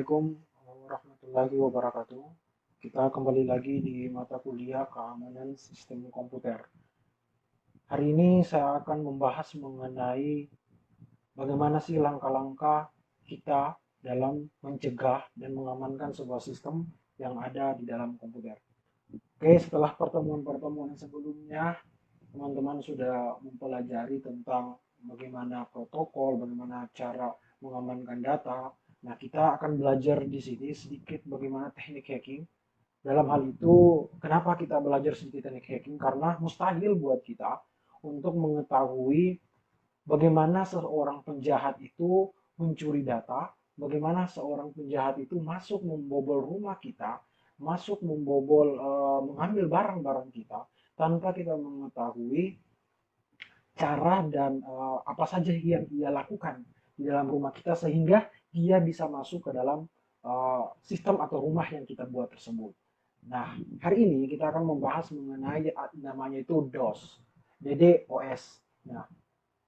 Assalamualaikum warahmatullahi wabarakatuh. Kita kembali lagi di mata kuliah keamanan sistem komputer. Hari ini saya akan membahas mengenai bagaimana sih langkah-langkah kita dalam mencegah dan mengamankan sebuah sistem yang ada di dalam komputer. Oke, setelah pertemuan-pertemuan sebelumnya, teman-teman sudah mempelajari tentang bagaimana protokol, bagaimana cara mengamankan data. Nah, kita akan belajar di sini sedikit bagaimana teknik hacking. Dalam hal itu, kenapa kita belajar sedikit teknik hacking? Karena mustahil buat kita untuk mengetahui bagaimana seorang penjahat itu mencuri data, bagaimana seorang penjahat itu masuk membobol rumah kita, masuk membobol, mengambil barang-barang kita, tanpa kita mengetahui cara dan apa saja yang ia lakukan di dalam rumah kita sehingga dia bisa masuk ke dalam sistem atau rumah yang kita buat tersebut. Nah, hari ini kita akan membahas mengenai namanya itu DOS, DDoS. Nah,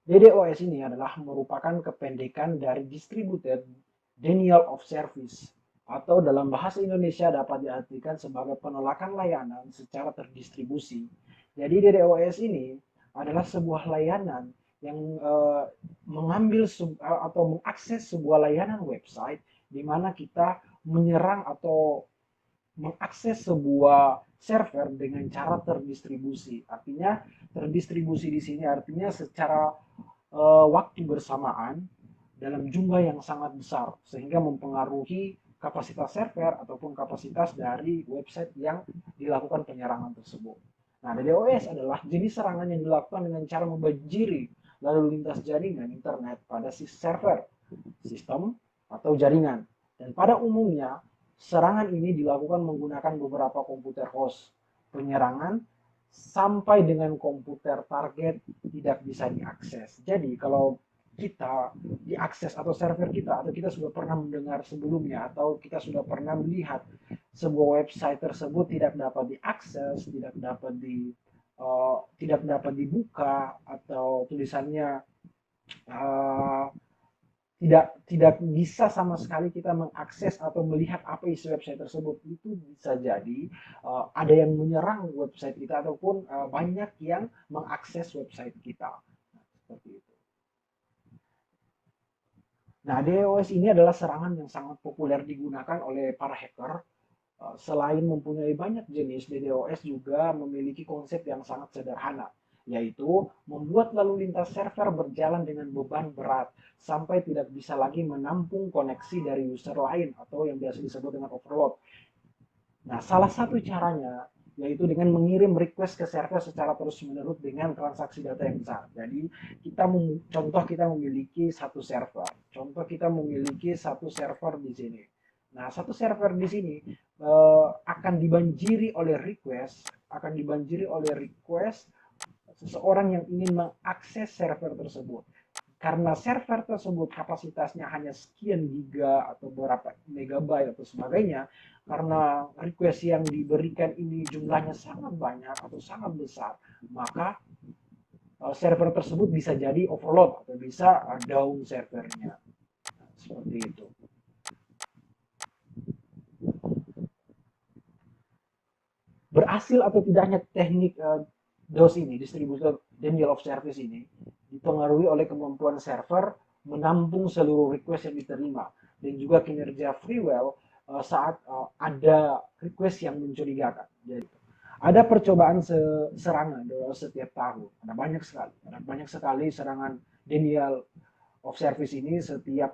DDoS ini adalah merupakan kependekan dari Distributed Denial of Service atau dalam bahasa Indonesia dapat diartikan sebagai penolakan layanan secara terdistribusi. Jadi DDoS ini adalah sebuah layanan yang mengambil atau mengakses sebuah layanan website di mana kita menyerang atau mengakses sebuah server dengan cara terdistribusi. Artinya terdistribusi di sini artinya secara waktu bersamaan dalam jumlah yang sangat besar sehingga mempengaruhi kapasitas server ataupun kapasitas dari website yang dilakukan penyerangan tersebut. Nah, DDoS adalah jenis serangan yang dilakukan dengan cara membanjiri lalu lintas jaringan internet pada server, sistem, atau jaringan. Dan pada umumnya, serangan ini dilakukan menggunakan beberapa komputer host. Penyerangan sampai dengan komputer target tidak bisa diakses. Jadi kalau kita diakses atau server kita atau kita sudah pernah mendengar sebelumnya atau kita sudah pernah melihat sebuah website tersebut tidak dapat diakses, tidak dapat dibuka atau tulisannya uh, tidak bisa sama sekali kita mengakses atau melihat apa isi website tersebut, itu bisa jadi ada yang menyerang website kita ataupun banyak yang mengakses website kita. Nah, seperti itu. Nah, DOS ini adalah serangan yang sangat populer digunakan oleh para hacker. Selain mempunyai banyak jenis, DDoS juga memiliki konsep yang sangat sederhana, yaitu membuat lalu lintas server berjalan dengan beban berat sampai tidak bisa lagi menampung koneksi dari user lain atau yang biasa disebut dengan overload. Nah, salah satu caranya yaitu dengan mengirim request ke server secara terus-menerus dengan transaksi data yang besar. Jadi, contoh kita memiliki satu server. Contoh kita memiliki satu server di sini. Nah, satu server di sini akan dibanjiri oleh request seseorang yang ingin mengakses server tersebut. Karena server tersebut kapasitasnya hanya sekian giga atau berapa megabyte atau sebagainya, karena request yang diberikan ini jumlahnya sangat banyak atau sangat besar, maka server tersebut bisa jadi overload atau bisa down servernya. Seperti itu. Berhasil atau tidaknya teknik DOS ini, Distributed Denial of Service ini, dipengaruhi oleh kemampuan server menampung seluruh request yang diterima dan juga kinerja freeware saat ada request yang mencurigakan. Jadi, ada percobaan serangan dalam setiap tahun. Ada banyak sekali serangan denial of service ini setiap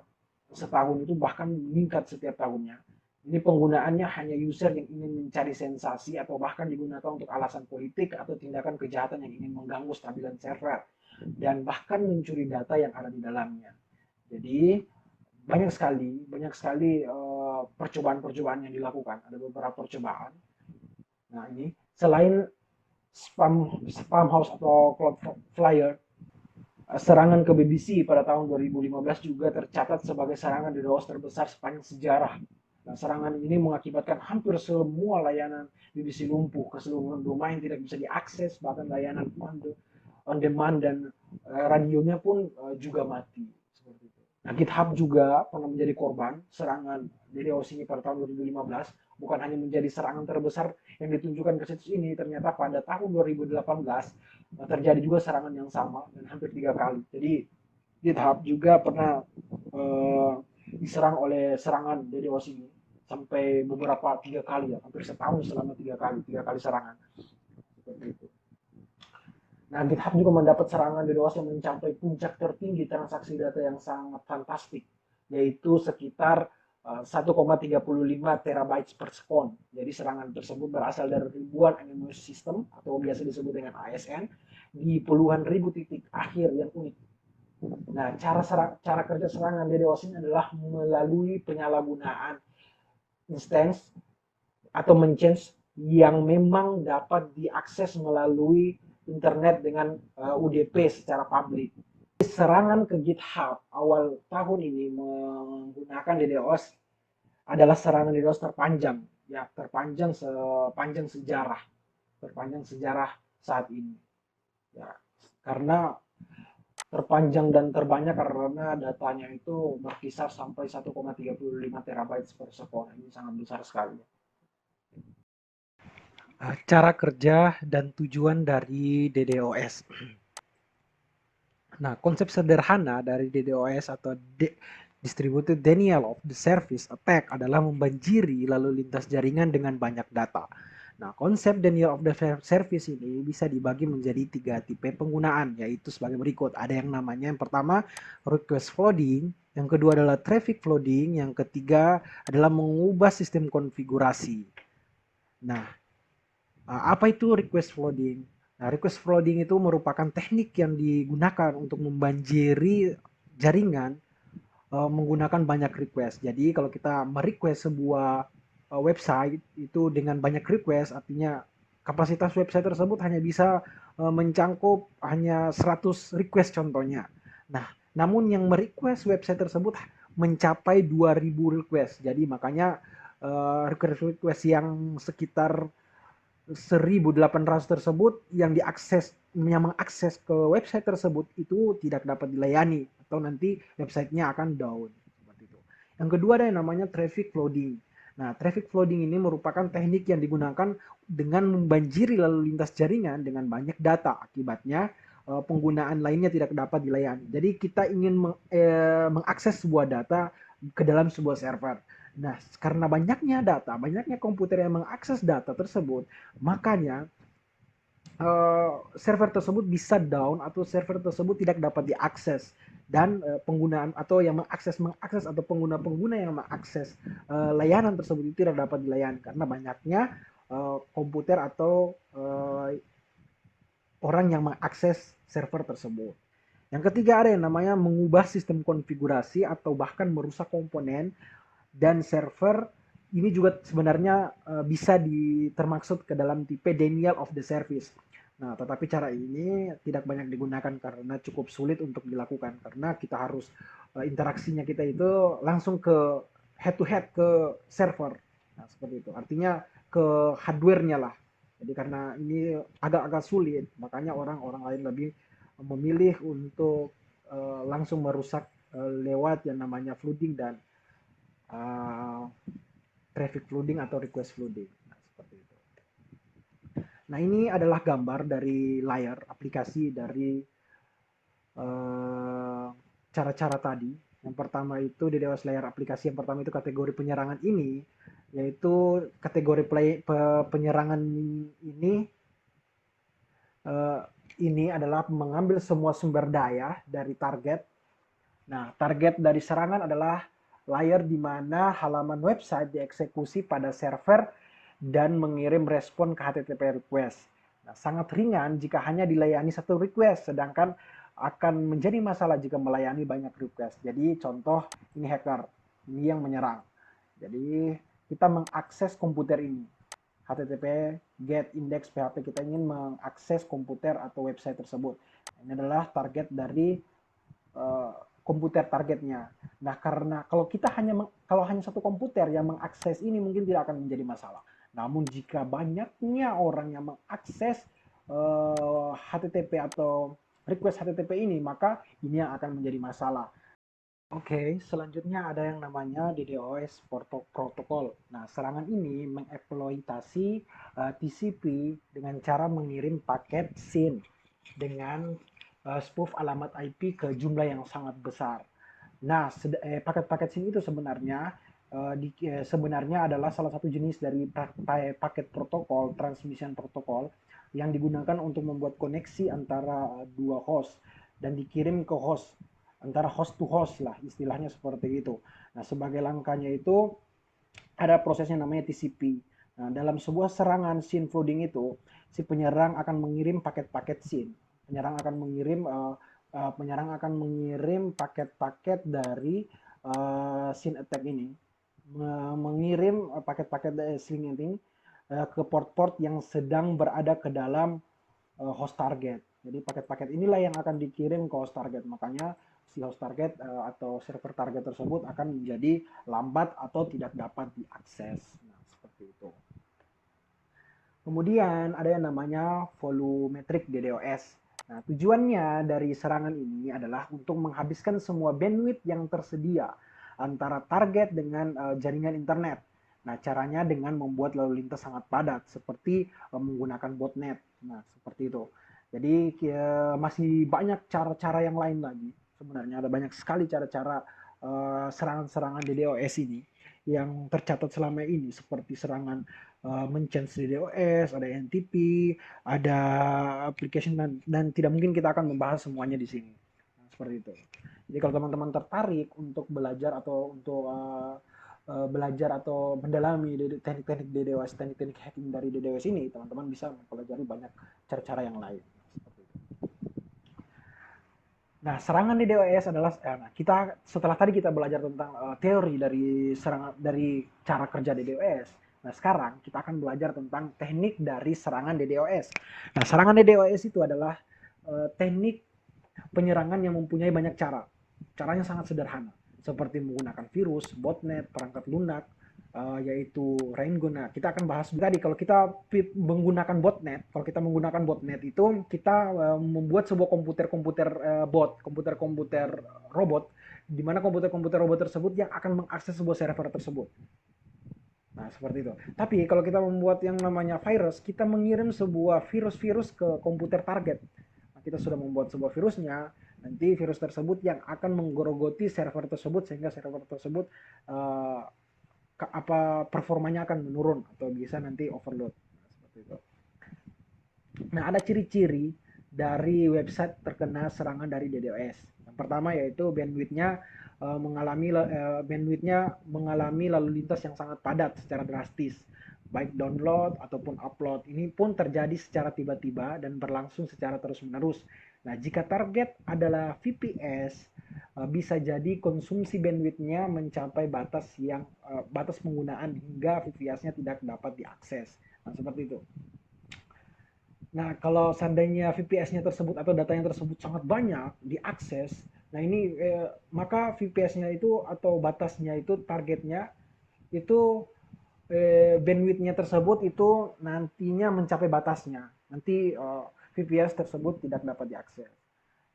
setahun itu bahkan meningkat setiap tahunnya. Ini penggunaannya hanya user yang ingin mencari sensasi atau bahkan digunakan untuk alasan politik atau tindakan kejahatan yang ingin mengganggu stabilan server dan bahkan mencuri data yang ada di dalamnya. Jadi banyak sekali percobaan-percobaan yang dilakukan. Ada beberapa percobaan. Nah, ini selain spam house atau Cloudflare, serangan ke BBC pada tahun 2015 juga tercatat sebagai serangan DDoS terbesar sepanjang sejarah. Nah, serangan ini mengakibatkan hampir semua layanan BBC lumpuh, keseluruhan domain tidak bisa diakses, bahkan layanan on demand dan radionya pun juga mati. Seperti itu. Nah, GitHub juga pernah menjadi korban serangan DDoS ini pada tahun 2015. Bukan hanya menjadi serangan terbesar yang ditunjukkan ke situs ini, ternyata pada tahun 2018 terjadi juga serangan yang sama dan hampir 3 kali. Jadi GitHub juga pernah eh, diserang oleh serangan DDoS ini sampai beberapa 3 kali ya, hampir setahun selama 3 kali serangan seperti itu. Nah, GitHub juga mendapat serangan DDoS yang mencapai puncak tertinggi transaksi data yang sangat fantastik, yaitu sekitar 1,35 terabytes per second. Jadi serangan tersebut berasal dari ribuan anonymous system atau biasa disebut dengan ASN di puluhan ribu titik akhir yang unik. Nah, cara kerja serangan DDoS ini adalah melalui penyalahgunaan instance atau menchange yang memang dapat diakses melalui internet dengan UDP secara publik. Serangan ke GitHub awal tahun ini menggunakan DDoS adalah serangan DDoS terpanjang, ya terpanjang sepanjang sejarah, terpanjang sejarah saat ini. Ya, karena terpanjang dan terbanyak karena datanya itu berkisar sampai 1,35 terabytes per second. Ini sangat besar sekali. Cara kerja dan tujuan dari DDoS. Nah, konsep sederhana dari DDoS atau Distributed Denial of the Service Attack adalah membanjiri lalu lintas jaringan dengan banyak data. Nah, konsep denial of the service ini bisa dibagi menjadi 3 tipe penggunaan, yaitu sebagai berikut. Ada yang namanya yang pertama request flooding, yang kedua adalah traffic flooding, yang ketiga adalah mengubah sistem konfigurasi. Nah, apa itu request flooding? Nah, request flooding itu merupakan teknik yang digunakan untuk membanjiri jaringan menggunakan banyak request. Jadi kalau kita merequest sebuah website itu dengan banyak request, artinya kapasitas website tersebut hanya bisa mencangkup hanya 100 request contohnya. Nah, namun yang merequest website tersebut mencapai 2000 request. Jadi makanya request yang sekitar 1.800 tersebut yang mengakses ke website tersebut itu tidak dapat dilayani atau nanti websitenya akan down seperti itu. Yang kedua ada yang namanya traffic flooding. Nah, traffic flooding ini merupakan teknik yang digunakan dengan membanjiri lalu lintas jaringan dengan banyak data. Akibatnya penggunaan lainnya tidak dapat dilayani. Jadi kita ingin mengakses sebuah data ke dalam sebuah server. Nah, karena banyaknya data, banyaknya komputer yang mengakses data tersebut, makanya server tersebut bisa down atau server tersebut tidak dapat diakses dan penggunaan atau yang mengakses atau pengguna-pengguna yang mengakses layanan tersebut itu tidak dapat dilayani karena banyaknya komputer atau orang yang mengakses server tersebut. Yang ketiga ada yang namanya mengubah sistem konfigurasi atau bahkan merusak komponen dan server. Ini juga sebenarnya bisa termaksud ke dalam tipe denial of the service. Nah, tetapi cara ini tidak banyak digunakan karena cukup sulit untuk dilakukan karena kita harus interaksinya kita itu langsung ke head to head ke server. Nah, seperti itu. Artinya ke hardware-nya lah. Jadi karena ini agak-agak sulit, makanya orang-orang lain lebih memilih untuk langsung merusak lewat yang namanya flooding dan uh, traffic flooding atau request flooding. Nah, seperti itu. Nah, ini adalah gambar dari layar aplikasi dari cara-cara tadi. Yang pertama itu di dewas layar aplikasi yang pertama itu kategori penyerangan ini, yaitu kategori penyerangan ini adalah mengambil semua sumber daya dari target. Nah, target dari serangan adalah layar di mana halaman website dieksekusi pada server dan mengirim respon ke HTTP request. Nah, sangat ringan jika hanya dilayani satu request, sedangkan akan menjadi masalah jika melayani banyak request. Jadi contoh ini hacker, ini yang menyerang. Jadi kita mengakses komputer ini. HTTP get index PHP kita ingin mengakses komputer atau website tersebut. Ini adalah target dari komputer targetnya. Nah, karena kalau hanya satu komputer yang mengakses ini mungkin tidak akan menjadi masalah. Namun jika banyaknya orang yang mengakses HTTP atau request HTTP ini, maka ini yang akan menjadi masalah. Oke, selanjutnya ada yang namanya DDoS protokol. Nah, serangan ini mengeksploitasi TCP dengan cara mengirim paket SYN dengan spoof alamat IP ke jumlah yang sangat besar. Nah, paket-paket SYN itu sebenarnya adalah salah satu jenis dari paket protokol, transmission protokol yang digunakan untuk membuat koneksi antara dua host dan dikirim ke host, antara host to host lah istilahnya seperti itu. Nah, sebagai langkahnya itu ada prosesnya namanya TCP. Nah, dalam sebuah serangan SYN flooding itu, si penyerang akan mengirim paket-paket SYN. Penyerang akan mengirim paket-paket dari SYN attack ini, mengirim paket-paket SYN ini ke port-port yang sedang berada ke dalam host target. Jadi paket-paket inilah yang akan dikirim ke host target. Makanya si host target atau server target tersebut akan menjadi lambat atau tidak dapat diakses. Nah, seperti itu. Kemudian ada yang namanya volumetric DDoS. Nah, tujuannya dari serangan ini adalah untuk menghabiskan semua bandwidth yang tersedia antara target dengan jaringan internet. Nah, caranya dengan membuat lalu lintas sangat padat seperti menggunakan botnet. Nah, seperti itu. Jadi masih banyak cara-cara yang lain lagi. Sebenarnya ada banyak sekali cara-cara serangan-serangan DDoS ini yang tercatat selama ini seperti serangan menchange DDoS, ada NTP, ada application dan tidak mungkin kita akan membahas semuanya di sini. Nah, seperti itu. Jadi kalau teman-teman tertarik untuk belajar atau untuk belajar atau mendalami teknik-teknik DDoS, teknik-teknik hacking dari DDoS ini, teman-teman bisa mempelajari banyak cara-cara yang lain. Nah, serangan DDoS adalah nah, kita setelah tadi kita belajar tentang teori dari serangan dari cara kerja DDoS. Nah, sekarang kita akan belajar tentang teknik dari serangan DDoS. Nah, serangan DDoS itu adalah teknik penyerangan yang mempunyai banyak cara. Caranya sangat sederhana, seperti menggunakan virus, botnet, perangkat lunak, yaitu Raingun. Nah, kita akan bahas tadi kalau kita menggunakan botnet, itu kita membuat sebuah komputer-komputer komputer-komputer robot, di mana komputer-komputer robot tersebut yang akan mengakses sebuah server tersebut. Nah, seperti itu. Tapi kalau kita membuat yang namanya virus, kita mengirim sebuah virus-virus ke komputer target. Nah, kita sudah membuat sebuah virusnya, nanti virus tersebut yang akan menggerogoti server tersebut sehingga server tersebut uh, performanya akan menurun atau bisa nanti overload. Nah, seperti itu. Nah, ada ciri-ciri dari website terkena serangan dari DDoS. Yang pertama yaitu bandwidthnya mengalami lalu lintas yang sangat padat secara drastis, baik download ataupun upload. Ini pun terjadi secara tiba-tiba dan berlangsung secara terus-menerus. Nah, jika target adalah VPS, bisa jadi konsumsi bandwidthnya mencapai batas penggunaan hingga VPS-nya tidak dapat diakses. Nah, seperti itu. Nah, kalau seandainya VPS-nya tersebut atau datanya tersebut sangat banyak diakses, nah ini maka VPS-nya itu atau batasnya itu targetnya itu bandwidth-nya tersebut itu nantinya mencapai batasnya. Nanti VPS tersebut tidak dapat diakses.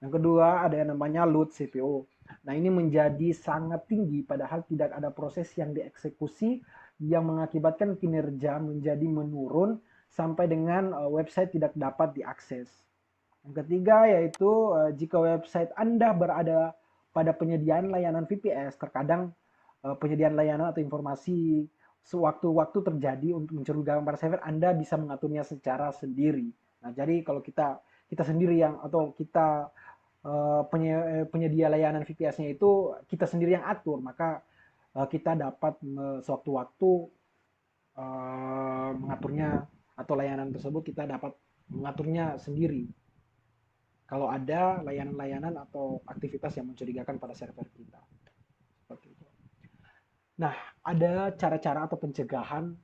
Yang kedua ada yang namanya load CPU. Nah, ini menjadi sangat tinggi padahal tidak ada proses yang dieksekusi yang mengakibatkan kinerja menjadi menurun sampai dengan website tidak dapat diakses. Yang ketiga yaitu jika website Anda berada pada penyediaan layanan VPS, terkadang penyediaan layanan atau informasi sewaktu-waktu terjadi untuk mencurigakan pada server, Anda bisa mengaturnya secara sendiri. Nah, jadi kalau kita sendiri yang atau kita penyedia layanan VPS-nya itu kita sendiri yang atur, maka kita dapat sewaktu-waktu mengaturnya atau layanan tersebut kita dapat mengaturnya sendiri kalau ada layanan-layanan atau aktivitas yang mencurigakan pada server kita. Seperti itu. Nah, ada cara-cara atau pencegahan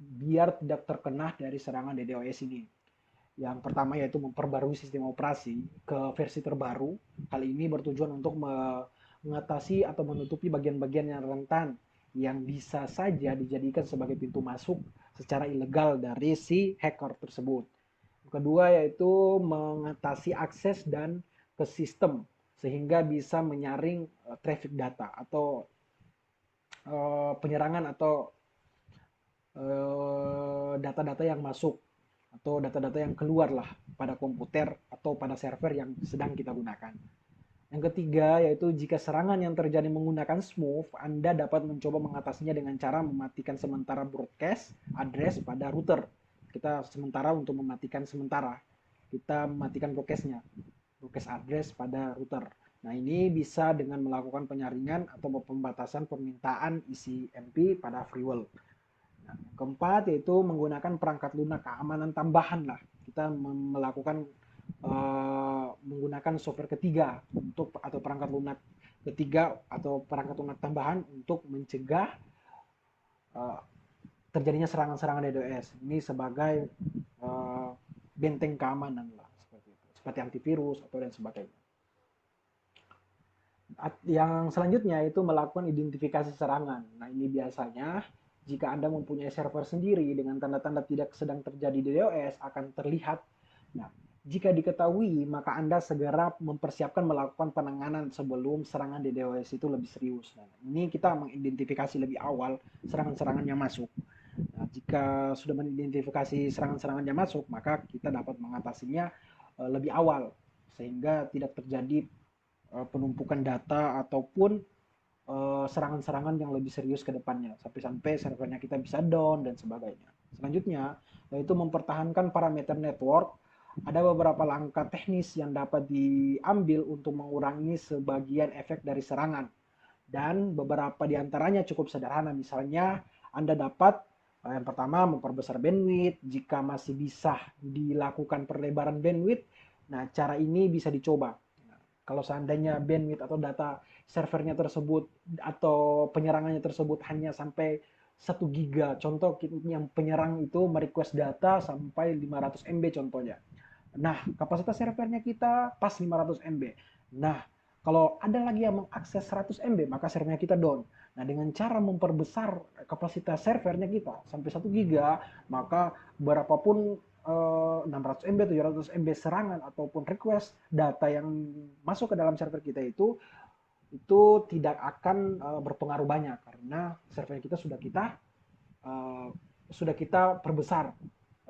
biar tidak terkena dari serangan DDoS ini. Yang pertama yaitu memperbarui sistem operasi ke versi terbaru. Hal ini bertujuan untuk mengatasi atau menutupi bagian-bagian yang rentan yang bisa saja dijadikan sebagai pintu masuk secara ilegal dari si hacker tersebut. Kedua yaitu mengatasi akses dan ke sistem sehingga bisa menyaring traffic data atau penyerangan atau data-data yang masuk atau data-data yang keluar lah pada komputer atau pada server yang sedang kita gunakan. Yang ketiga yaitu jika serangan yang terjadi menggunakan smooth, Anda dapat mencoba mengatasinya dengan cara mematikan sementara broadcast address pada router. Kita sementara untuk mematikan sementara, kita mematikan broadcast address pada router. Nah, ini bisa dengan melakukan penyaringan atau pembatasan permintaan isi MP pada firewall. Nah, yang keempat yaitu menggunakan perangkat lunak keamanan tambahan lah. Kita melakukan menggunakan software ketiga untuk atau perangkat lunak ketiga atau perangkat lunak tambahan untuk mencegah uh, terjadinya serangan-serangan DDoS. Ini sebagai benteng keamanan lah seperti itu, seperti antivirus atau dan sebagainya. Yang selanjutnya itu melakukan identifikasi serangan. Nah, ini biasanya jika Anda mempunyai server sendiri dengan tanda-tanda tidak sedang terjadi DDoS akan terlihat. Nah, jika diketahui, maka Anda segera mempersiapkan melakukan penanganan sebelum serangan DDoS itu lebih serius. Nah, ini kita mengidentifikasi lebih awal serangan-serangan yang masuk. Nah, jika sudah mengidentifikasi serangan-serangan yang masuk, maka kita dapat mengatasinya lebih awal sehingga tidak terjadi penumpukan data ataupun serangan-serangan yang lebih serius ke depannya sampai-sampai servernya kita bisa down dan sebagainya. Selanjutnya yaitu mempertahankan parameter network. Ada beberapa langkah teknis yang dapat diambil untuk mengurangi sebagian efek dari serangan dan beberapa diantaranya cukup sederhana. Misalnya Anda dapat yang pertama memperbesar bandwidth jika masih bisa dilakukan perlebaran bandwidth. Nah, cara ini bisa dicoba. Kalau seandainya bandwidth atau data servernya tersebut atau penyerangannya tersebut hanya sampai 1 giga, contoh yang penyerang itu merequest data sampai 500 MB contohnya. Nah, kapasitas servernya kita pas 500 MB. Nah, kalau ada lagi yang mengakses 100 MB, maka servernya kita down. Nah, dengan cara memperbesar kapasitas servernya kita sampai 1 giga, maka berapapun 600 MB, 700 MB serangan ataupun request data yang masuk ke dalam server kita itu tidak akan berpengaruh banyak karena server kita uh, sudah kita perbesar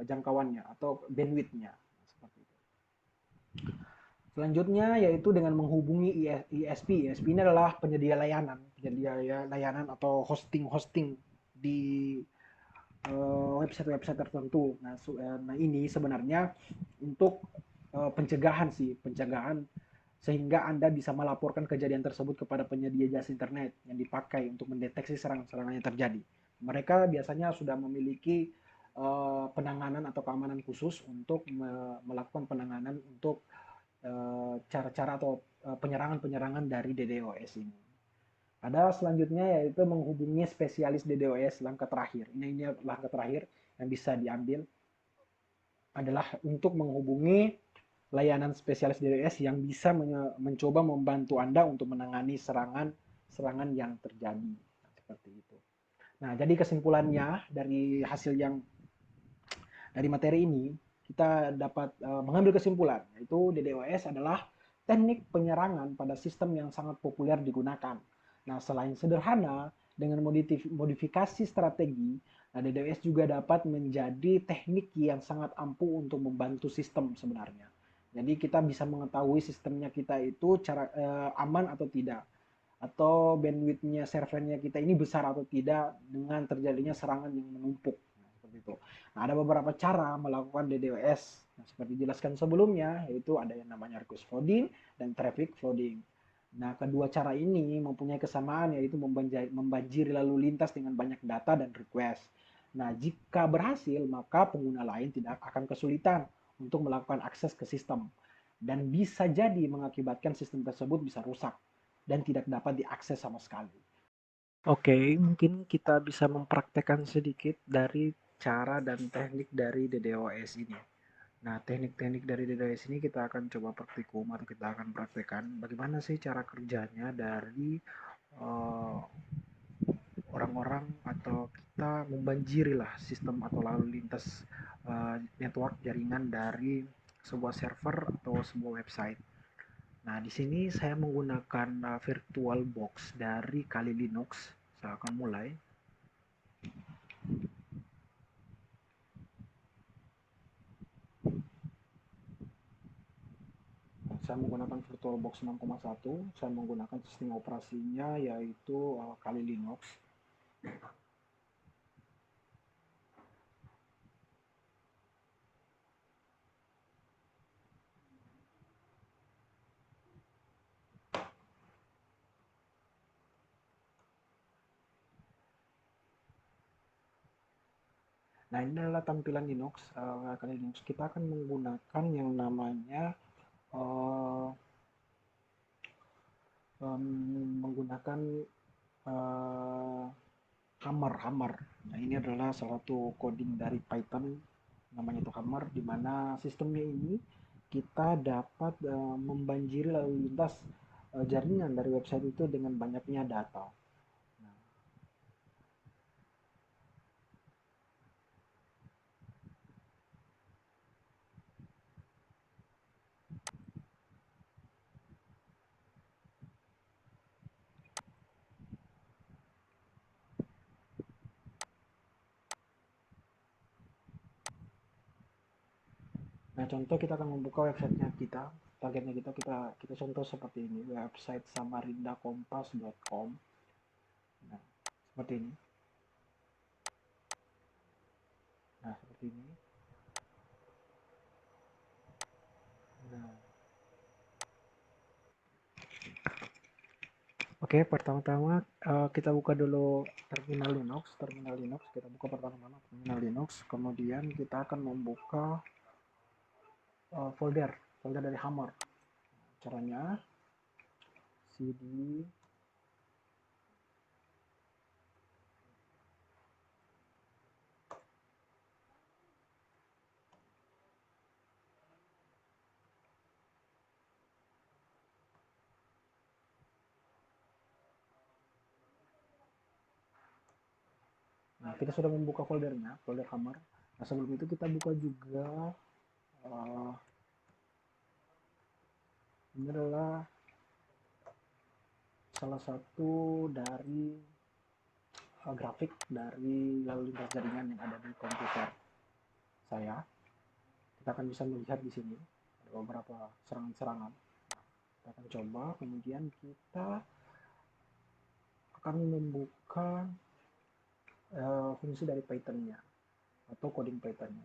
jangkauannya atau bandwidthnya seperti itu. Selanjutnya yaitu dengan menghubungi ISP. ISP ini adalah penyedia layanan atau hosting di website-website tertentu. Nah, ini sebenarnya untuk pencegahan sehingga Anda bisa melaporkan kejadian tersebut kepada penyedia jasa internet yang dipakai untuk mendeteksi serangan-serangan yang terjadi. Mereka biasanya sudah memiliki penanganan atau keamanan khusus untuk melakukan penanganan untuk cara-cara atau penyerangan-penyerangan dari DDoS ini. Ada selanjutnya yaitu menghubungi spesialis DDoS langkah terakhir. Ini langkah terakhir yang bisa diambil adalah untuk menghubungi layanan spesialis DDoS yang bisa mencoba membantu Anda untuk menangani serangan yang terjadi. Seperti itu. Nah, jadi kesimpulannya dari hasil yang dari materi ini kita dapat mengambil kesimpulan yaitu DDoS adalah teknik penyerangan pada sistem yang sangat populer digunakan. Nah, selain sederhana, dengan modifikasi strategi, nah DDoS juga dapat menjadi teknik yang sangat ampuh untuk membantu sistem sebenarnya. Jadi kita bisa mengetahui sistemnya kita itu aman atau tidak, atau bandwidthnya servernya kita ini besar atau tidak dengan terjadinya serangan yang menumpuk. Nah, seperti itu. Nah, ada beberapa cara melakukan DDoS. Nah, seperti dijelaskan sebelumnya, yaitu ada yang namanya request flooding dan traffic flooding. Nah, kedua cara ini mempunyai kesamaan yaitu membanjiri lalu lintas dengan banyak data dan request. Nah, jika berhasil, maka pengguna lain tidak akan kesulitan untuk melakukan akses ke sistem dan bisa jadi mengakibatkan sistem tersebut bisa rusak dan tidak dapat diakses sama sekali. Oke, mungkin kita bisa mempraktekkan sedikit dari cara dan teknik dari DDoS ini. Nah, teknik-teknik dari DDoS ini kita akan coba praktikum atau kita akan praktekkan bagaimana sih cara kerjanya dari orang-orang atau kita membanjiri lah sistem atau lalu lintas network jaringan dari sebuah server atau sebuah website. Nah, di sini saya menggunakan VirtualBox dari Kali Linux. Saya akan mulai. Saya menggunakan VirtualBox 6,1. Saya menggunakan sistem operasinya yaitu Kali Linux. Nah, ini adalah tampilan Linux. Kali Linux kita akan menggunakan yang namanya uh, menggunakan uh, Hammer. Nah, ini adalah salah satu coding dari Python, namanya itu Hammer, di mana sistemnya ini kita dapat membanjiri lalu lintas jaringan dari website itu dengan banyaknya data. Nah, contoh kita akan membuka websitenya kita, targetnya kita contoh seperti ini, website samarindakompas.com. Nah, seperti ini. Nah, seperti ini. Nah, oke, pertama-tama kita buka dulu terminal Linux. Kita buka pertama-tama terminal Linux. Kemudian kita akan membuka folder dari Hammer. Caranya cd Nah, kita sudah membuka foldernya, folder Hammer. Nah, sebelum itu kita buka juga uh, ini adalah salah satu dari grafik dari lalu lintas jaringan yang ada di komputer saya. Kita akan bisa melihat di sini ada beberapa serangan-serangan. Kita akan coba, kemudian kita akan membuka fungsi dari Python-nya atau coding Python-nya.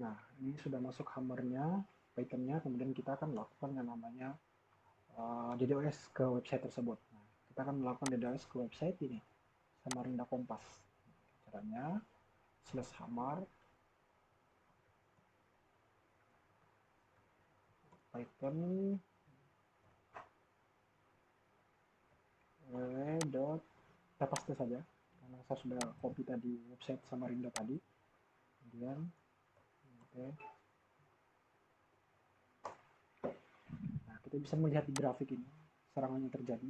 Nah, ini sudah masuk Hammer-nya, Python-nya, kemudian kita akan lakukan yang namanya DDoS ke website tersebut. Nah, kita akan melakukan DDoS ke website ini, Samarinda Kompas. Caranya, /hammer Python www. Kita paste saja karena saya sudah copy tadi website Samarinda tadi. Kemudian oke. Nah, kita bisa melihat di grafik ini serangan yang terjadi.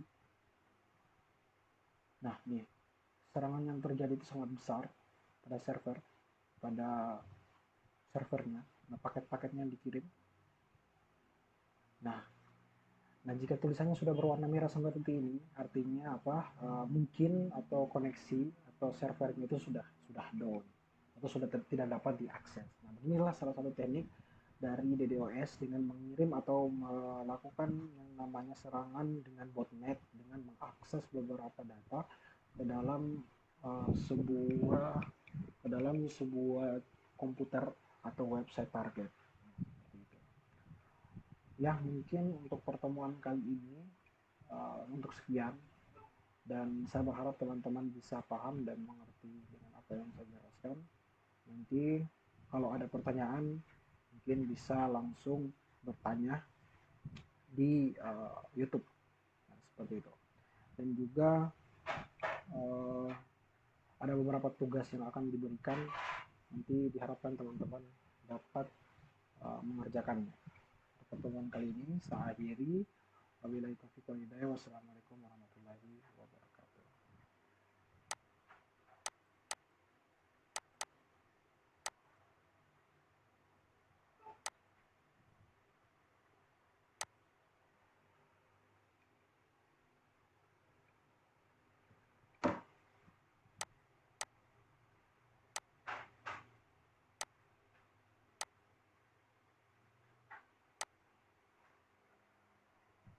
Nah, nih, serangan yang terjadi itu sangat besar pada servernya. Nah, paket-paketnya yang dikirim. Nah, jika tulisannya sudah berwarna merah seperti ini, artinya apa? Mungkin atau koneksi atau servernya itu sudah down atau sudah tidak dapat diakses. Nah, inilah salah satu teknik dari DDoS dengan mengirim atau melakukan yang namanya serangan dengan botnet dengan mengakses beberapa data ke dalam sebuah komputer atau website target. Ya, mungkin untuk pertemuan kali ini untuk sekian, dan saya berharap teman-teman bisa paham dan mengerti dengan apa yang saya jelaskan. Nanti kalau ada pertanyaan mungkin bisa langsung bertanya di YouTube. Nah, seperti itu. Dan juga uh, ada beberapa tugas yang akan diberikan, nanti diharapkan teman-teman dapat mengerjakannya. Pertemuan kali ini saya akhiri. Wabillahi taufiq wal hidayah. Wassalamualaikum.